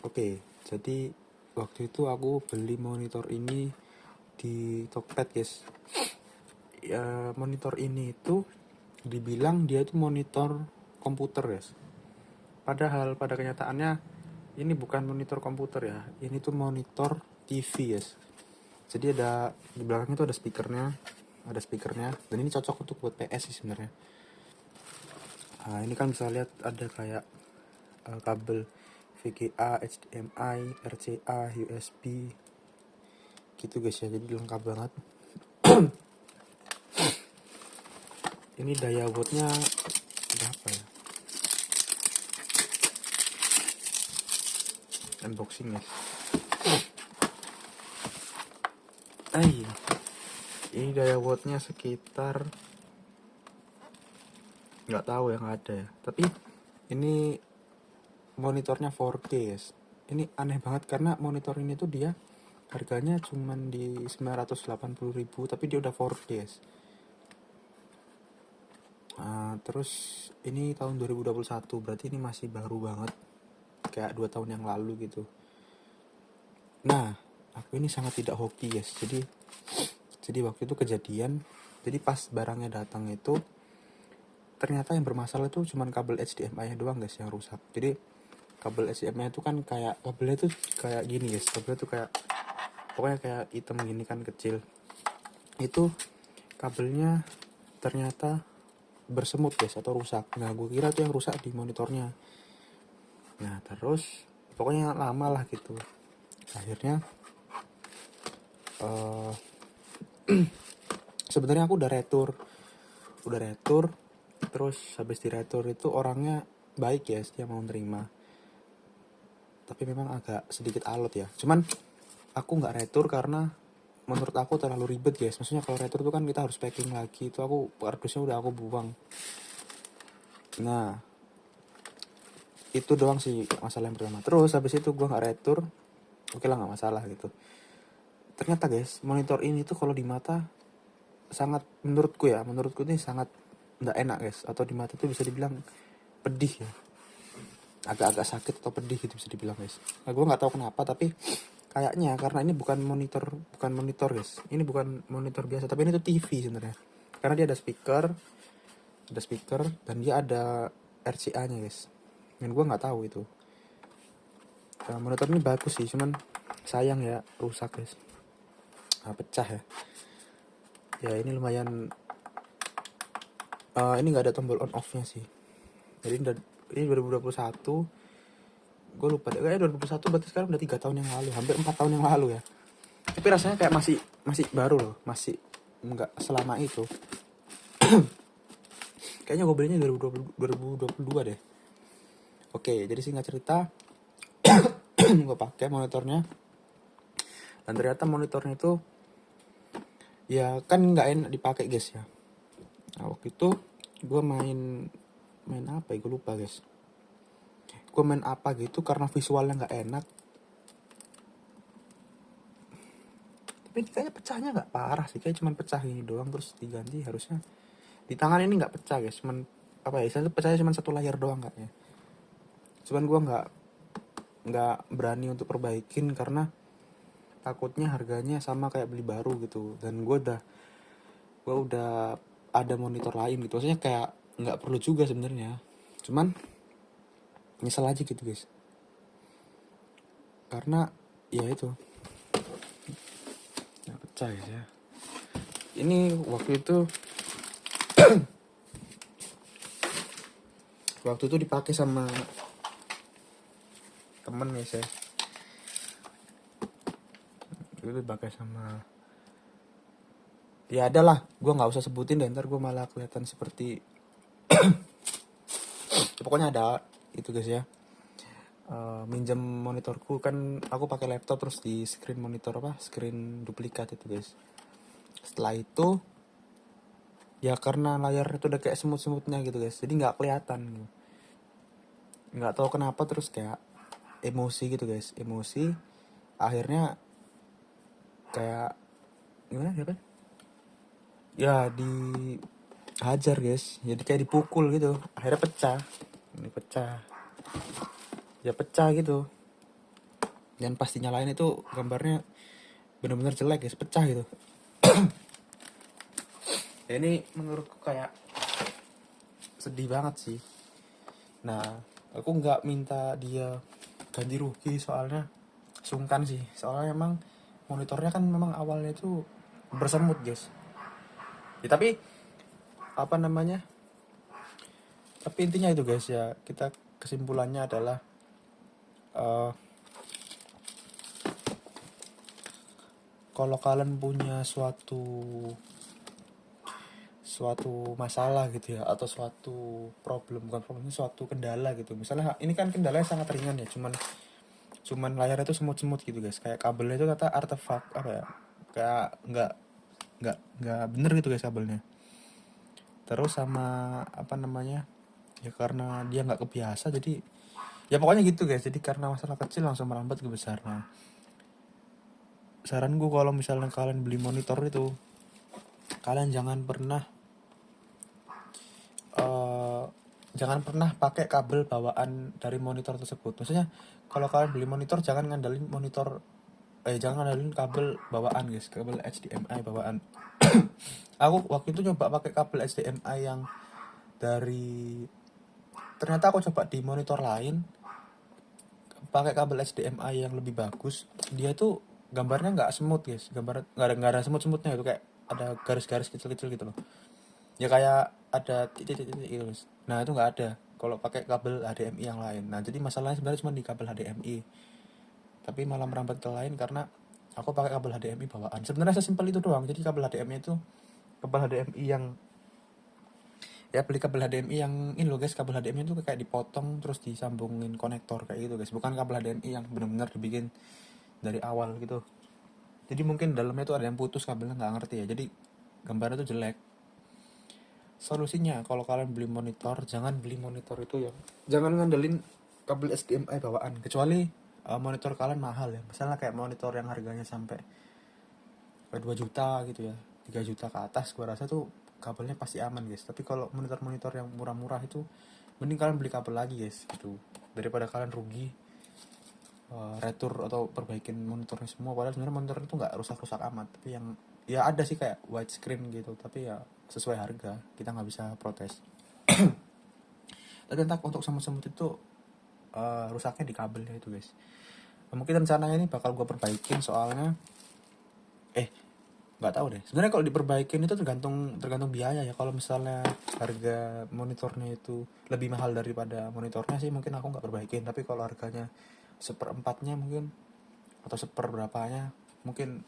Oke, jadi waktu itu aku beli monitor ini di Tokped guys. Ya, monitor ini itu dibilang dia itu monitor komputer guys. Padahal pada kenyataannya ini bukan monitor komputer ya. Ini tuh monitor TV guys. Jadi di belakang itu ada speakernya, dan ini cocok untuk buat PS sih sebenarnya. Nah, ini kan bisa lihat ada kayak kabel VGA, HDMI, RCA, USB gitu guys ya, jadi lengkap banget. Ini daya wattnya berapa ya, unboxing ya. Ini daya wattnya sekitar, nggak tahu yang ada ya, tapi ini monitornya 4K guys. Ini aneh banget karena monitor ini tuh dia harganya cuman di 980.000, tapi dia udah 4K guys. Terus ini tahun 2021, berarti ini masih baru banget, kayak 2 tahun yang lalu gitu. Nah, aku ini sangat tidak hoki guys. Jadi waktu itu kejadian, jadi pas barangnya datang itu ternyata yang bermasalah itu cuman kabel HDMI doang guys yang rusak. Jadi kabel HDMI itu kan kayak kabelnya tuh kayak gini guys. Kabelnya tuh kayak pokoknya kayak hitam gini kan, kecil. Itu kabelnya ternyata bersemut guys atau rusak. Nah, gue kira tuh yang rusak di monitornya. Nah, terus pokoknya lama lah gitu. Akhirnya sebenarnya aku udah retur, terus habis di retur itu orangnya baik ya, dia mau nerima, tapi memang agak sedikit alot ya. Cuman aku nggak retur karena menurut aku terlalu ribet guys. Maksudnya kalau retur itu kan kita harus packing lagi, itu aku kardusnya udah aku buang. Nah, itu doang sih masalah yang pertama. Terus habis itu gue nggak retur, oke lah nggak masalah gitu. Ternyata guys, monitor ini tuh kalau di mata sangat, menurutku ini sangat nggak enak guys, atau di mata tuh bisa dibilang pedih ya, agak-agak sakit atau pedih gitu bisa dibilang guys. Nah, gue nggak tahu kenapa, tapi kayaknya karena ini bukan monitor guys, ini bukan monitor biasa, tapi ini tuh TV sebenarnya, karena dia ada speaker dan dia ada RCA nya guys, dan gue nggak tahu itu. Nah, monitor ini bagus sih, cuman sayang ya rusak guys. Pecah ya. Ya ini lumayan. Ini nggak ada tombol on off nya sih. Jadi ini 2021, gue lupa deh, kayaknya 2021 berarti sekarang udah 3 tahun yang lalu, hampir 4 tahun yang lalu ya. Tapi rasanya kayak masih baru loh, masih nggak selama itu. Kayaknya gue belinya 2022 deh. Oke, jadi singkat cerita, gue pakai monitornya, dan ternyata monitornya itu ya kan nggak enak dipakai guys ya. Nah, waktu itu gue main apa ya, gue lupa guys. Gue main apa gitu karena visualnya nggak enak. Tapi kayaknya pecahnya nggak parah sih, kayak cuman pecah ini doang terus diganti. Harusnya di tangan ini nggak pecah guys, cuman apa ya, saya pecahnya cuman 1 layar doang kayaknya. Cuman gue nggak berani untuk perbaikin karena takutnya harganya sama kayak beli baru gitu, dan gue udah ada monitor lain gitu. Maksudnya kayak nggak perlu juga sebenarnya, cuman nyesel aja gitu guys, karena ya itu nggak pecah guys ya. Ini waktu itu dipakai sama temen guys ya. Itu dipakai sama, ya adalah, gue nggak usah sebutin deh, ntar gue malah kelihatan seperti pokoknya ada itu guys ya. Minjem monitorku kan, aku pakai laptop terus di screen duplikat itu guys. Setelah itu ya karena layar itu udah kayak semut-semutnya gitu guys, jadi nggak kelihatan gitu. Nggak tahu kenapa terus kayak emosi gitu guys, akhirnya kayak gimana ya dihajar guys, jadi kayak dipukul gitu, akhirnya pecah gitu. dan pas dinyalain itu gambarnya benar-benar jelek guys, pecah gitu. Ya ini menurutku kayak sedih banget sih. Nah, aku nggak minta dia ganti rugi soalnya sungkan sih, soalnya emang monitornya kan memang awalnya itu bersemut guys ya, apa namanya tapi intinya itu guys ya, kita kesimpulannya adalah eh, kalau kalian punya suatu masalah gitu ya, atau suatu problem, bukan problem, suatu kendala gitu, misalnya ini kan kendalanya sangat ringan ya, cuman layarnya itu semut-semut gitu guys, kayak kabelnya itu kata artefak apa ya, kayak nggak bener gitu guys kabelnya. Terus sama apa namanya, ya karena dia nggak kebiasa, jadi ya pokoknya gitu guys, jadi karena masalah kecil langsung merambat ke besar. Nah, saran gue kalau misalnya kalian beli monitor itu, kalian eh, jangan pernah pakai kabel bawaan dari monitor tersebut. Maksudnya kalau kalian beli monitor jangan ngandelin kabel bawaan guys, kabel HDMI bawaan. Aku waktu itu nyoba pakai kabel HDMI yang dari, ternyata aku coba di monitor lain pakai kabel HDMI yang lebih bagus, dia tuh gambarnya nggak smooth guys, gambar nggak ada semut-semutnya, itu kayak ada garis-garis kecil-kecil gitu loh, ya kayak ada titik-titik gitu guys. Nah itu nggak ada kalau pakai kabel HDMI yang lain. Nah jadi masalahnya sebenarnya cuma di kabel HDMI, tapi malah merambat ke lain karena aku pakai kabel HDMI bawaan. Sebenarnya sesimpel itu doang, jadi kabel HDMI itu kabel HDMI yang, ya beli kabel HDMI yang ini loh guys, kabel HDMI itu kayak dipotong terus disambungin konektor kayak gitu guys, bukan kabel HDMI yang benar-benar dibikin dari awal gitu. Jadi mungkin dalamnya tuh ada yang putus kabelnya, nggak ngerti ya, jadi gambarnya tuh jelek. Solusinya kalau kalian beli monitor, jangan beli monitor itu ya, jangan ngandelin kabel HDMI bawaan, kecuali monitor kalian mahal ya, misalnya kayak monitor yang harganya sampai 2 juta gitu ya, 3 juta ke atas, gua rasa tuh kabelnya pasti aman guys. Tapi kalau monitor-monitor yang murah-murah itu mending kalian beli kabel lagi guys gitu, daripada kalian rugi retur atau perbaikin monitornya semua, padahal sebenarnya monitor itu nggak rusak-rusak amat, tapi yang ya ada sih kayak widescreen gitu, tapi ya sesuai harga, kita nggak bisa protes. Tapi entah untuk semut-semut itu rusaknya di kabelnya itu guys. Mungkin rencananya ini bakal gue perbaikin, soalnya nggak tahu deh sebenarnya, kalau diperbaikin itu tergantung biaya ya. Kalau misalnya harga monitornya itu lebih mahal daripada monitornya sih, mungkin aku nggak perbaikin. Tapi kalau harganya seperempatnya mungkin, atau seperberapanya mungkin,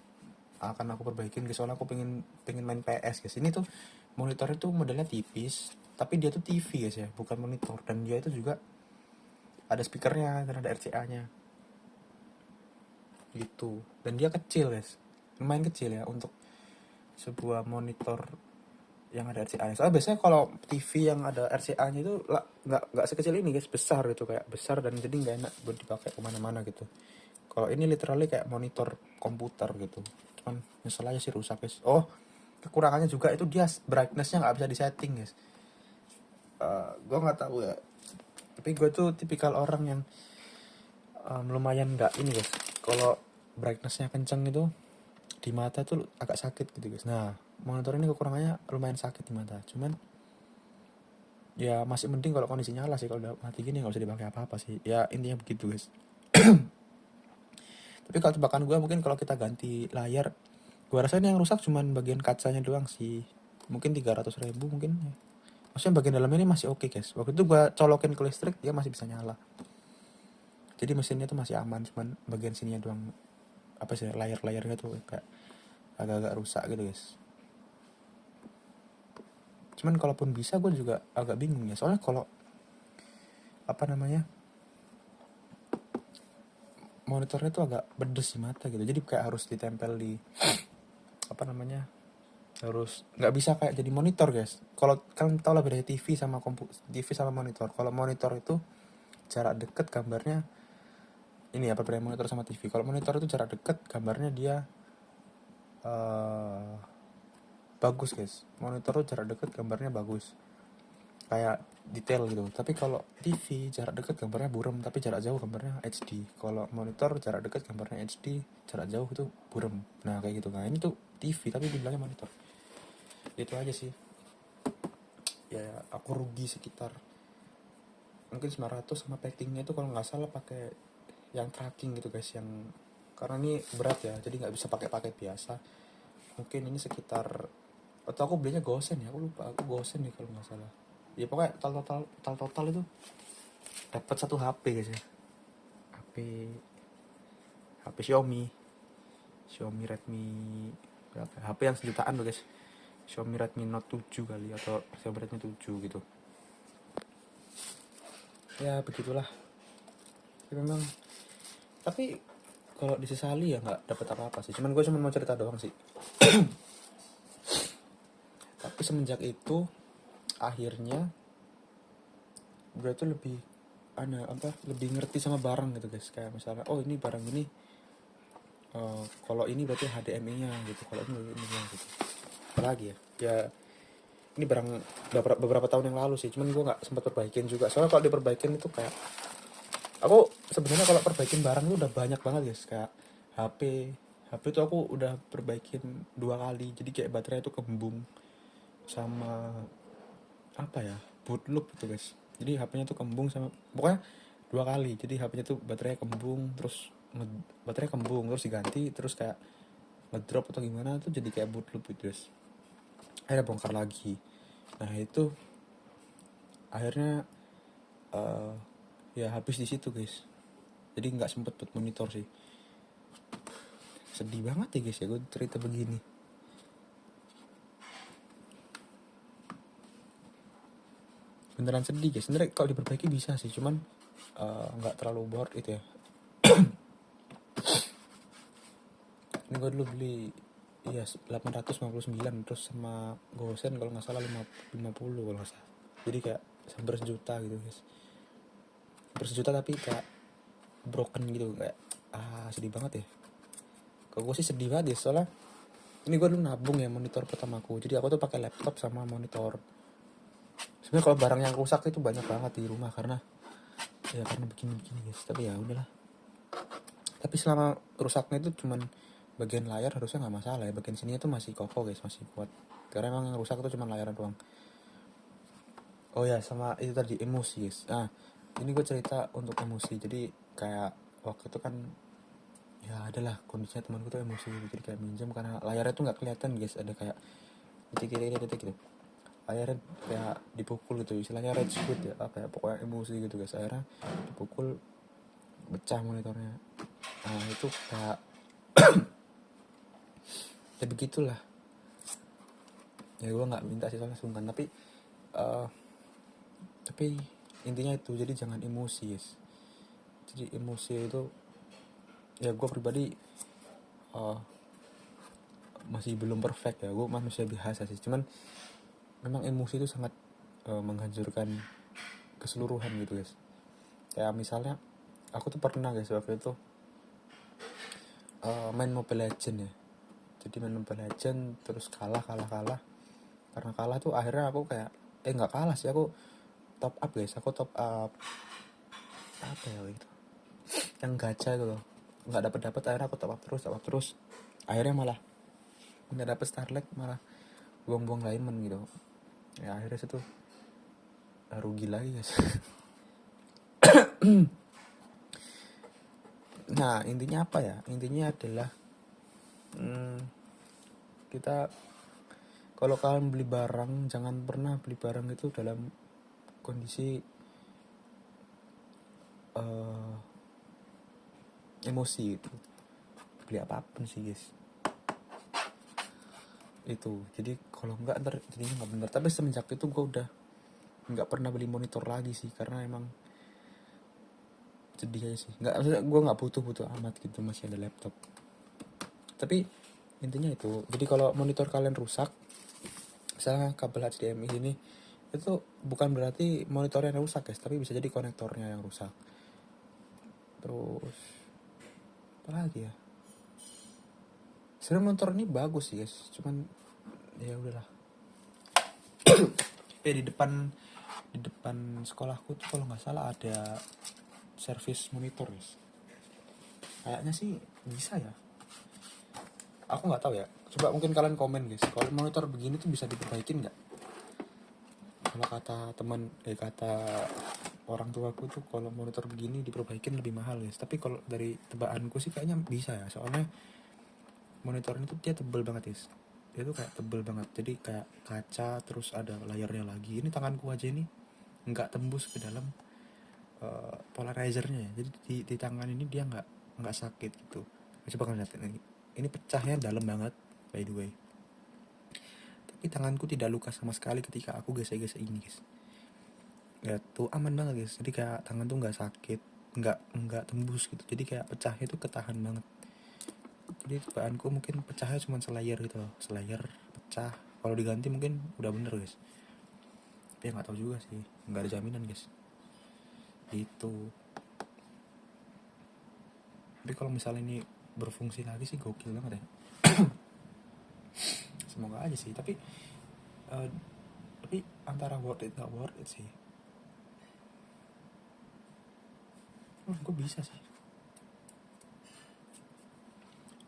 akan aku perbaikin guys. Soalnya aku pengen main PS guys. Ini tuh monitor itu modelnya tipis, tapi dia tuh TV guys ya, bukan monitor. Dan dia itu juga ada speakernya dan ada RCA-nya gitu. Dan dia kecil guys, lumayan kecil ya untuk sebuah monitor yang ada RCA-nya. Soalnya biasanya kalau TV yang ada RCA-nya itu nggak sekecil ini guys, besar gitu, kayak besar, dan jadi nggak enak buat dipakai kemana-mana gitu. Kalau ini literally kayak monitor komputer gitu. Cuman nyesel aja sih rusak guys. Oh, kekurangannya juga itu dia brightness-nya nggak bisa disetting guys. Gue nggak tahu ya. Tapi gue tuh tipikal orang yang lumayan nggak ini guys. Kalau brightness-nya kenceng itu di mata tuh agak sakit gitu guys. Nah, monitor ini kekurangannya lumayan sakit di mata. Cuman ya masih mending kalau kondisi nyala sih. Kalau udah mati gini nggak usah dipakai apa-apa sih. Ya intinya begitu guys. Tapi kalau tebakan gue mungkin kalau kita ganti layar, gue rasa ini yang rusak cuman bagian kacanya doang sih. Mungkin 300.000 mungkin. Maksudnya bagian dalamnya ini masih oke guys. Waktu itu gue colokin ke listrik, dia masih bisa nyala. Jadi mesinnya tuh masih aman, cuman bagian sininya doang, apa sih, layar-layarnya tuh kayak agak-agak rusak gitu guys. Cuman kalaupun bisa gue juga agak bingung ya, soalnya kalau apa namanya, monitornya tuh agak pedes di mata gitu, jadi kayak harus ditempel di apa namanya, harus nggak bisa kayak jadi monitor guys. Kalau kalian tahu lah bedanya TV sama monitor. Kalau monitor itu jarak deket gambarnya, ini apa bedanya monitor sama TV. Kalau monitor itu jarak deket gambarnya dia bagus guys. Monitor tuh jarak deket gambarnya bagus, kayak detail gitu. Tapi kalau TV jarak dekat gambarnya buram, tapi jarak jauh gambarnya HD. Kalau monitor jarak dekat gambarnya HD, jarak jauh itu buram. Nah kayak gitu. Nah ini tuh TV tapi dibilangnya monitor. Itu aja sih. Ya aku rugi sekitar mungkin 900 sama packingnya itu kalau nggak salah pakai yang tracking gitu guys, yang karena ini berat ya jadi nggak bisa pakai paket biasa. Mungkin ini sekitar, atau aku belinya Gosen ya, aku lupa, aku Gosen nih kalau nggak salah. Ya pokoknya total itu dapat satu HP guys ya. HP HP Xiaomi Redmi berapa ya? HP yang sejutaan loh guys. Xiaomi Redmi Note 7 kali, atau Xiaomi Redmi 7 gitu. Ya begitulah. Tapi memang, tapi kalau disesali ya nggak dapat apa-apa sih. Cuman gue cuma mau cerita doang sih. Tapi semenjak itu akhirnya gue tuh lebih lebih ngerti sama barang gitu guys. Kayak misalnya oh ini barang ini kalau ini berarti HDMI-nya gitu, kalau ini gitu. Apalagi ya ini barang beberapa tahun yang lalu sih, cuman gue nggak sempat perbaikin juga. Soalnya kalau diperbaikin itu kayak aku sebenarnya kalau perbaikin barang itu udah banyak banget guys. Kayak HP itu aku udah perbaikin 2 kali, jadi kayak baterai itu kembung sama apa ya, boot loop gitu guys. Jadi HP-nya tuh kembung sama, pokoknya 2 kali. Jadi HP-nya tuh baterai kembung terus diganti, terus kayak ngedrop atau gimana tuh jadi kayak boot loop gitu guys. Akhirnya bongkar lagi. Nah itu akhirnya ya habis di situ guys. Jadi nggak sempet buat monitor sih. Sedih banget ya guys ya gue cerita begini. Beneran sedih guys. Sebenernya kalau diperbaiki bisa sih, cuman nggak terlalu board itu ya. Ini gue dulu beli 859 terus sama Gosen kalau nggak salah 50 kalau nggak salah. Jadi kayak hampir sejuta gitu guys. Hampir sejuta tapi kayak broken gitu, kayak sedih banget ya. Kalau gue sih sedih banget ya, soalnya ini gue dulu nabung ya monitor pertamaku. Jadi aku tuh pakai laptop sama monitor. Sebenarnya kalau barang yang rusak itu banyak banget di rumah karena begini guys. Tapi ya udahlah. Tapi selama rusaknya itu cuman bagian layar harusnya nggak masalah ya. Bagian sininya tuh masih kokoh guys, masih kuat. Karena emang yang rusak itu cuma layar doang. Oh ya, sama itu tadi emosi guys. Nah ini gue cerita untuk emosi. Jadi kayak waktu itu kan ya adalah kondisinya temanku tuh emosi. Jadi kayak minjem karena layarnya tuh nggak kelihatan guys. Ada kayak titik gitu. Akhirnya kayak dipukul gitu, istilahnya rage quit ya, apa ya, pokoknya emosi gitu guys. Akhirnya dipukul, pecah monitornya. Nah itu kayak ya begitulah ya, gue nggak minta sih soalnya sungkan, tapi intinya itu. Jadi jangan emosi guys. Jadi emosi itu ya, gue pribadi masih belum perfect ya, gue manusia biasa sih. Cuman memang emosi itu sangat menghancurkan keseluruhan gitu guys. Kayak misalnya aku tuh pernah guys waktu itu main Mobile Legend ya. Jadi main Mobile Legend terus kalah. Karena kalah tuh akhirnya aku kayak nggak kalah sih, aku top up guys. Aku top up apa ya gitu, yang gacha gitu loh, nggak dapet. Akhirnya aku top up terus. Akhirnya malah nggak dapet Starlight, malah buang-buang diamond gitu ya. Akhirnya situ rugi lagi guys. Nah intinya apa ya, intinya adalah kita kalau kalian beli barang, jangan pernah beli barang itu dalam kondisi emosi gitu. Beli apapun sih guys itu. Jadi kalau enggak ntar jadinya nggak bener. Tapi semenjak itu gue udah nggak pernah beli monitor lagi sih, karena emang sedih aja sih. Nggak, maksudnya gue nggak butuh amat gitu, masih ada laptop. Tapi intinya itu. Jadi kalau monitor kalian rusak, misalnya kabel HDMI ini, itu bukan berarti monitornya yang rusak guys, tapi bisa jadi konektornya yang rusak. Terus apa lagi ya, sebenarnya motor ini bagus sih guys, cuman ya udahlah. Di depan di depan sekolahku tuh kalau nggak salah ada service monitor guys. Kayaknya sih bisa ya, aku nggak tahu ya, coba mungkin kalian komen guys, kalau monitor begini tuh bisa diperbaikin nggak. Kalau kata teman kata orang tuaku tuh kalau monitor begini diperbaikin lebih mahal guys, tapi kalau dari tebakanku sih kayaknya bisa ya, soalnya monitor itu dia tebel banget guys, dia tuh kayak tebel banget, jadi kayak kaca terus ada layarnya lagi. Ini tanganku aja ini nggak tembus ke dalam polarizernya ya, jadi di tangan ini dia nggak sakit gitu. Coba kalian lihat ini pecahnya dalam banget by the way, tapi tanganku tidak luka sama sekali ketika aku gesek-gesek ini guys. Ya tuh aman banget guys, jadi kayak tangan tuh nggak sakit, nggak tembus gitu, jadi kayak pecahnya tuh ketahan banget. Jadi tebakanku mungkin pecahnya cuma selayar gitu loh, selayar pecah, kalau diganti mungkin udah bener guys, tapi nggak tahu juga sih, nggak ada jaminan guys gitu. Tapi kalau misalnya ini berfungsi lagi sih gokil banget ya. Semoga aja sih, tapi antara worth it nggak worth it sih. Gue bisa sih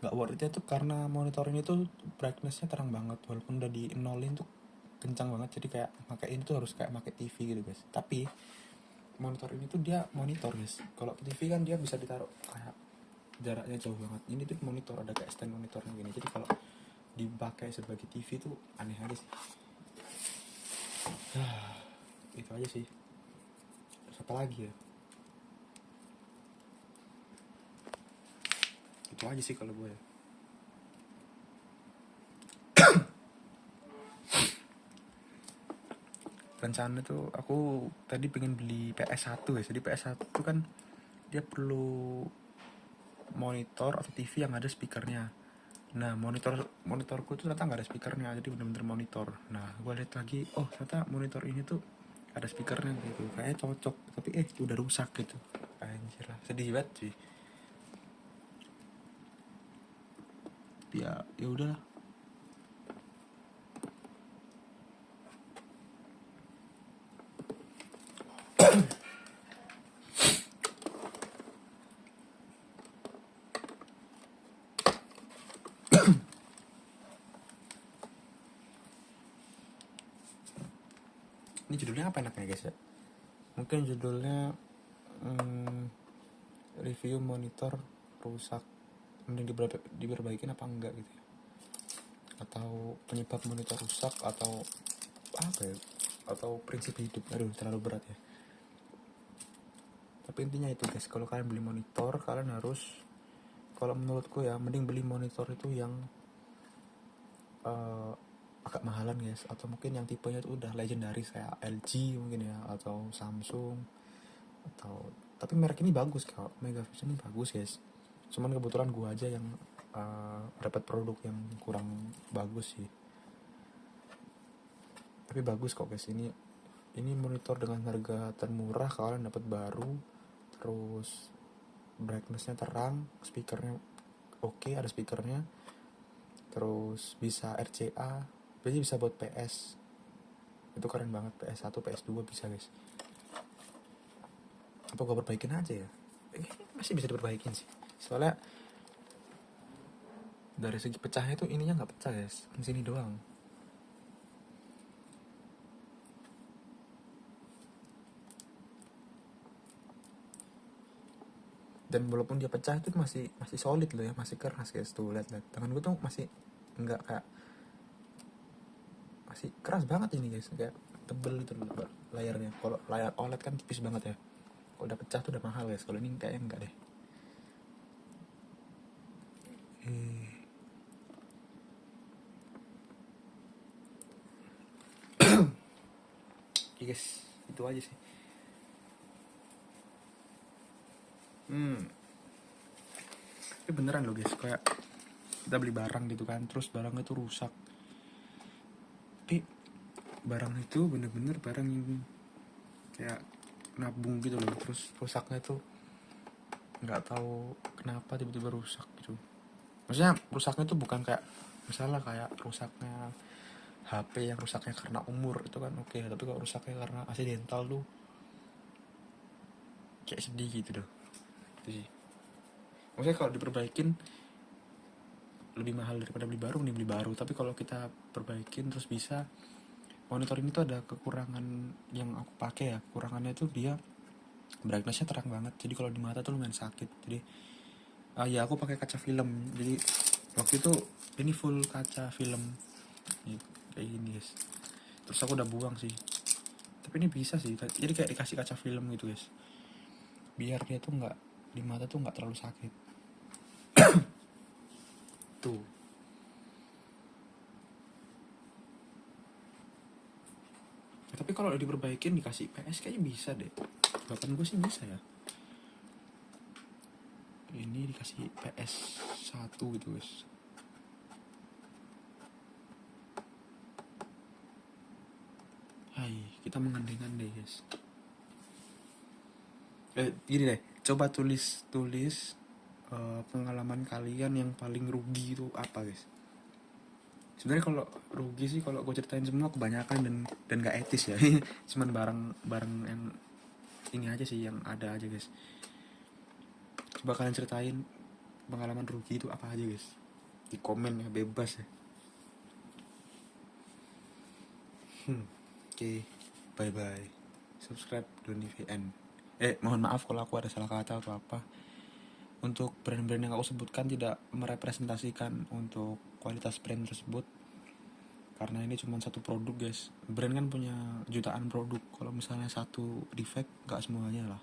nggak worth it tuh karena monitor ini tuh brightnessnya terang banget, walaupun udah di nolin tuh kencang banget, jadi kayak pakai ini tuh harus kayak pakai TV gitu guys. Tapi monitor ini tuh dia monitor guys, kalau TV kan dia bisa ditaruh kayak jaraknya jauh banget, ini tuh monitor ada kayak stand monitornya gini, jadi kalau dipakai sebagai TV tuh aneh aja sih. Itu aja sih. Terus apa lagi ya, itu aja sih kalau gue ya. Rencana tuh aku tadi pengen beli PS1 guys. Jadi PS1 tuh kan dia perlu monitor atau TV yang ada speakernya. Nah monitorku tuh ternyata nggak ada speakernya, jadi bener-bener monitor. Nah gue lihat lagi, oh ternyata monitor ini tuh ada speakernya gitu, kayaknya cocok, tapi udah rusak gitu. Anjir lah, sedih banget sih. Ya udahlah. Ini judulnya apa enaknya guys ya? Mungkin judulnya review monitor rusak, mending diperbaikin apa enggak gitu ya, atau penyebab monitor rusak, atau apa ya, atau prinsip hidup. Aduh terlalu berat ya. Tapi intinya itu guys, kalau kalian beli monitor kalian harus, kalau menurutku ya mending beli monitor itu yang agak mahalan guys, atau mungkin yang tipenya itu udah legendaris kayak LG mungkin ya, atau Samsung, atau tapi merek ini bagus kok, Megavision ini bagus guys. Cuman kebetulan gua aja yang dapat produk yang kurang bagus sih, tapi bagus kok guys. Ini monitor dengan harga termurah, kalian dapat baru, terus brightnessnya terang, speakernya oke, ada speakernya, terus bisa RCA, jadi bisa buat PS, itu keren banget. PS1 PS2 bisa guys. Apa gue perbaikin aja ya? Masih bisa diperbaikin sih, soalnya dari segi pecahnya tuh ininya nggak pecah guys, di sini doang. Dan walaupun dia pecah itu masih solid loh ya, masih keras guys. Tuh lihat tangan gue tuh masih nggak kayak, masih keras banget ini guys, kayak tebel gitu loh layarnya. Kalau layar OLED kan tipis banget ya, kalau udah pecah tuh udah mahal guys. Kalau ini kayaknya enggak deh. Oke guys, itu aja sih. Tapi beneran loh guys, kayak kita beli barang gitu kan, terus barangnya tuh rusak. Tapi barang itu bener-bener barang yang kayak nabung gitu loh, terus rusaknya tuh nggak tahu kenapa tiba-tiba rusak gitu. Maksudnya rusaknya tuh bukan kayak misalnya kayak rusaknya HP yang rusaknya karena umur itu kan oke, tapi kalau rusaknya karena accidental tuh kayak sedih gitu dong. Itu sih. Maksudnya kalau diperbaikin lebih mahal daripada beli baru, nih beli baru. Tapi kalau kita perbaikin terus bisa, monitor ini tuh ada kekurangan yang aku pakai ya. Kekurangannya tuh dia brightnessnya terang banget. Jadi kalau di mata tuh lumayan sakit. Jadi ya aku pakai kaca film. Jadi waktu itu ini full kaca film. Nih, kayak gini guys. Terus aku udah buang sih. Tapi ini bisa sih. Jadi kayak dikasih kaca film gitu guys. Biar dia tuh nggak, di mata tuh nggak terlalu sakit. Tuh. Tapi kalau diperbaikin dikasih PS kayaknya bisa deh. Bahkan gue sih bisa ya. Ini dikasih PS 1 gitu guys. Hai, kita mengandai-andai guys. Gini deh, coba tulis pengalaman kalian yang paling rugi itu apa guys. Sebenarnya kalau rugi sih, kalau gue ceritain semua kebanyakan dan gak etis ya. Cuman barang yang ini aja sih, yang ada aja guys. Coba kalian ceritain pengalaman rugi itu apa aja guys. Di komen ya, bebas ya. Oke, bye bye. Subscribe Doni VN. Mohon maaf kalau aku ada salah kata atau apa. Untuk brand-brand yang aku sebutkan tidak merepresentasikan untuk kualitas brand tersebut, karena ini cuma satu produk guys. Brand kan punya jutaan produk. Kalau misalnya satu defect, gak semuanya lah,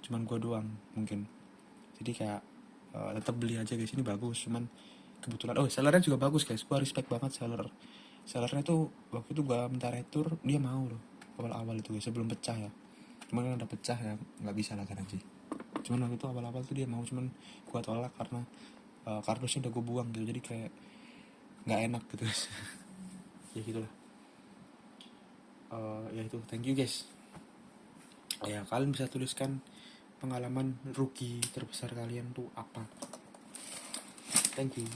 cuman gue doang mungkin. Jadi kayak tetap beli aja guys, ini bagus. Cuman kebetulan sellernya juga bagus guys. Gue respect banget sellernya tuh. Waktu itu gue minta retur, dia mau loh awal-awal itu guys, sebelum pecah ya. Cuman kan udah pecah ya, nggak bisa lah kan sih. Cuman waktu itu awal-awal tuh dia mau, cuman gue tolak karena kardusnya udah gue buang gitu. Jadi kayak nggak enak gitu guys. Ya gitulah. Ya itu, thank you guys. Ya kalian bisa tuliskan pengalaman rugi terbesar kalian tuh apa. Thank you.